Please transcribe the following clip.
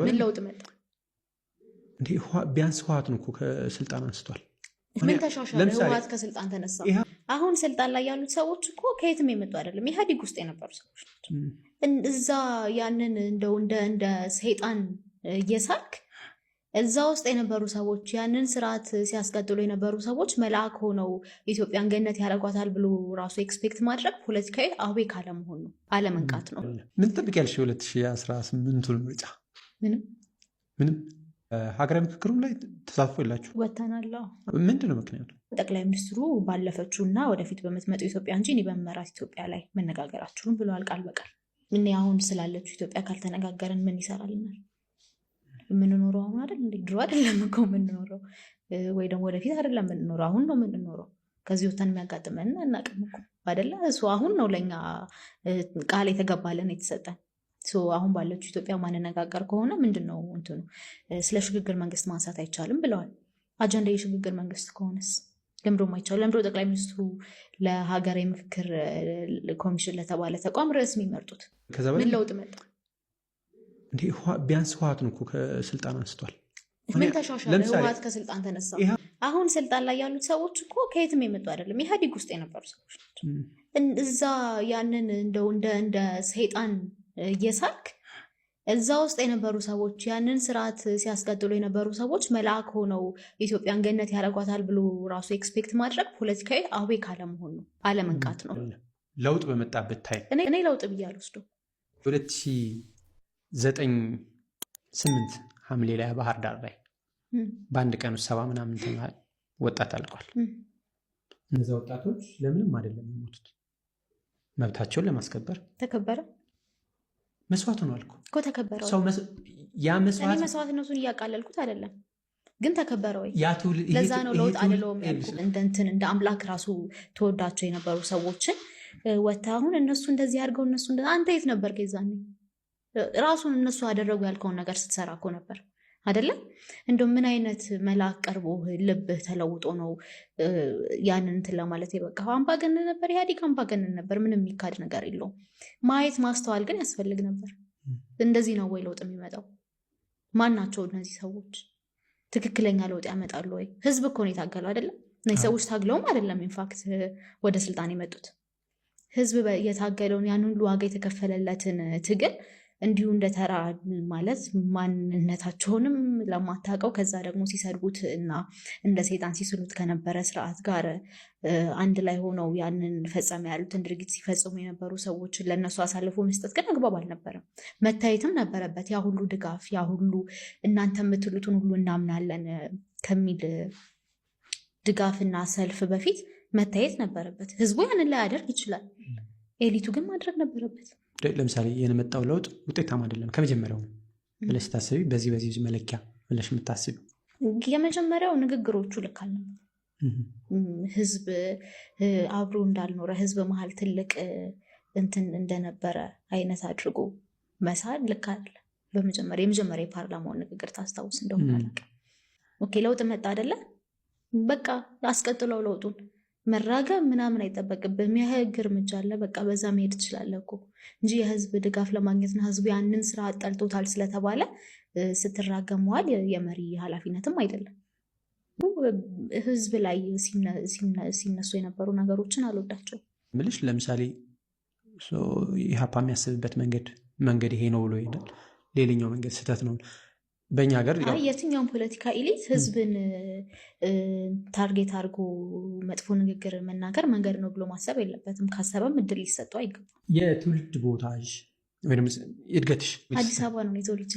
ምን ለውጥ መጣ እንዴ? ቢያንስ ህወሓትን እኮ ከስልጣን አንስቷል። ምን ተሻሻለ? ህወሓት ከስልጣን ተነሳ። አሁን ስልጣን ላይ ያሉት ሰዎች እኮ ከየትም የመጡ አይደለም፣ ኢህአዴግ ውስጥ የነበሩ ሰዎች ናቸው። እዛ ያንን እንደው እንደ ሰይጣን እየሳልክ እዛ ውስጥ የነበሩ ሰዎች ያንን ስርዓት ሲያስቀጥሉ የነበሩ ሰዎች መልአክ ሆነው ኢትዮጵያን ገነት ያደርጓታል ብሎ ራሱ ኤክስፔክት ማድረግ ፖለቲካዊ አዌ ካለመሆን ነው፣ አለመንቃት ነው። ምን ትጠብቂያለሽ? 2018ቱን ምርጫ ምንም ሀገራዊ ምክክሩም ላይ ተሳትፎ የላችሁ? ወተናለሁ። ምንድን ነው ምክንያቱ? ጠቅላይ ሚኒስትሩ ባለፈችው እና ወደፊት በምትመጣው ኢትዮጵያ እንጂ እኔ በመራት ኢትዮጵያ ላይ መነጋገራችሁም ብለዋል ቃል በቃል። እኔ አሁን ስላለችው ኢትዮጵያ ካልተነጋገርን ምን ይሰራልናል? የምንኖረው አሁን አይደል እንዴ? ድሮ አይደለም እኮ የምንኖረው፣ ወይ ደግሞ ወደፊት አይደለም የምንኖረው፣ አሁን ነው የምንኖረው። ከዚህ ወተን የሚያጋጥመን አናውቅም እኮ አይደለ? እሱ አሁን ነው ለኛ ቃል የተገባለን የተሰጠን። አሁን ባለችው ኢትዮጵያ ማንነጋገር ከሆነ ምንድን ነው እንትኑ? ስለ ሽግግር መንግስት ማንሳት አይቻልም ብለዋል። አጀንዳ የሽግግር መንግስት ከሆነስ ለምዶ አይቻልም? ለምዶ ጠቅላይ ሚኒስትሩ ለሀገራዊ ምክክር ኮሚሽን ለተባለ ተቋም ርዕስ የሚመርጡት? ምን ለውጥ መጣ እንዴ? ቢያንስ ህወሓትን እኮ ከስልጣን አንስቷል። ምን ተሻሻለ? ህወሓት ከስልጣን ተነሳ። አሁን ስልጣን ላይ ያሉት ሰዎች እኮ ከየትም የመጡ አይደለም፣ ኢህአዴግ ውስጥ የነበሩ ሰዎች ናቸው። እዛ ያንን እንደው እንደ ሰይጣን እየሳልክ እዛ ውስጥ የነበሩ ሰዎች ያንን ስርዓት ሲያስቀጥሉ የነበሩ ሰዎች መልአክ ሆነው ኢትዮጵያን ገነት ያደርጓታል ብሎ ራሱ ኤክስፔክት ማድረግ ፖለቲካዊ አዌ ካለመሆን ነው፣ አለመንቃት ነው። ለውጥ በመጣበት ታይም እኔ ለውጥ ብዬ አልወስደውም። 2009-8 ሐምሌ ላይ ባህር ዳር ላይ በአንድ ቀን 70 ምናምን ወጣት አልቋል። እነዚያ ወጣቶች ለምንም አይደለም የሞቱት፣ መብታቸውን ለማስከበር ተከበረ። መስዋዕት ሆኗል እኮ ተከበረ። ያ መስዋዕትነቱን እያቃለልኩት አይደለም፣ ግን ተከበረ ወይ? ለዛ ነው ለውጥ አልለውም ያልኩት። እንደ አምላክ ራሱ ተወዳቸው የነበሩ ሰዎችን ወታ አሁን እነሱ እንደዚህ አድርገው እነሱ አንተ የት ነበር? ከዛኔ ራሱን እነሱ አደረጉ ያልከውን ነገር ስትሰራ እኮ ነበር አይደለም? እንደው ምን አይነት መልአክ ቀርቦ ልብህ ተለውጦ ነው ያንን እንትን ለማለት የበቃ? አምባገነን ነበር ኢህአዴግ፣ አምባገነን ነበር። ምንም የሚካድ ነገር የለውም። ማየት ማስተዋል ግን ያስፈልግ ነበር። እንደዚህ ነው ወይ ለውጥ የሚመጣው? ማን ናቸው እነዚህ ሰዎች? ትክክለኛ ለውጥ ያመጣሉ ወይ? ህዝብ እኮ ነው የታገለው አይደለም? እነዚህ ሰዎች ታግለውም አይደለም ኢንፋክት ወደ ስልጣን የመጡት። ህዝብ የታገለውን ያን ሁሉ ዋጋ የተከፈለለትን ትግል እንዲሁ እንደተራ ማለት ማንነታቸውንም ለማታውቀው ከዛ ደግሞ ሲሰድቡት እና እንደ ሰይጣን ሲስሉት ከነበረ ስርዓት ጋር አንድ ላይ ሆነው ያንን ፈጸመ ያሉትን ድርጊት ሲፈጽሙ የነበሩ ሰዎችን ለእነሱ አሳልፎ መስጠት ግን አግባብ አልነበረም። መታየትም ነበረበት። ያ ሁሉ ድጋፍ፣ ያ ሁሉ እናንተ የምትሉትን ሁሉ እናምናለን ከሚል ድጋፍና ሰልፍ በፊት መታየት ነበረበት። ህዝቡ ያንን ላይ ያደርግ ይችላል፣ ኤሊቱ ግን ማድረግ ነበረበት። ለምሳሌ የመጣው ለውጥ ውጤታማ አይደለም ከመጀመሪያው ብለሽ ታስቢ፣ በዚህ መለኪያ ብለሽ የምታስቢ? የመጀመሪያው ንግግሮቹ ልክ አልነበሩ። ህዝብ አብሮ እንዳልኖረ፣ ህዝብ መሀል ትልቅ እንትን እንደነበረ አይነት አድርጎ መሳል ልክ አይደለም። የመጀመሪያ የፓርላማውን ንግግር ታስታውስ እንደሆነ አላውቅም። ኦኬ ለውጥ መጣ አይደለ? በቃ አስቀጥለው ለውጡን መራገም ምናምን አይጠበቅብህም። የህግ እርምጃ አለ፣ በቃ በዛ መሄድ ትችላለህ እኮ እንጂ የህዝብ ድጋፍ ለማግኘትና ህዝቡ ያንን ስራ ጠልቶታል ስለተባለ ስትራገመዋል የመሪ ኃላፊነትም አይደለም። ህዝብ ላይ ሲነሱ የነበሩ ነገሮችን አልወዳቸውም። ምልሽ ለምሳሌ ኢህአፓ የሚያስብበት መንገድ ይሄ ነው ብሎ ይሄዳል፣ ሌላኛው መንገድ ስህተት ነው። በእኛ ሀገር የትኛውን ፖለቲካ ኤሊት ህዝብን ታርጌት አድርጎ መጥፎ ንግግር መናገር መንገድ ነው ብሎ ማሰብ የለበትም። ካሰበም እድል ሊሰጠው አይገባም። የትውልድ ቦታሽ ወይም እድገትሽ አዲስ አበባ ነው። የትውልድ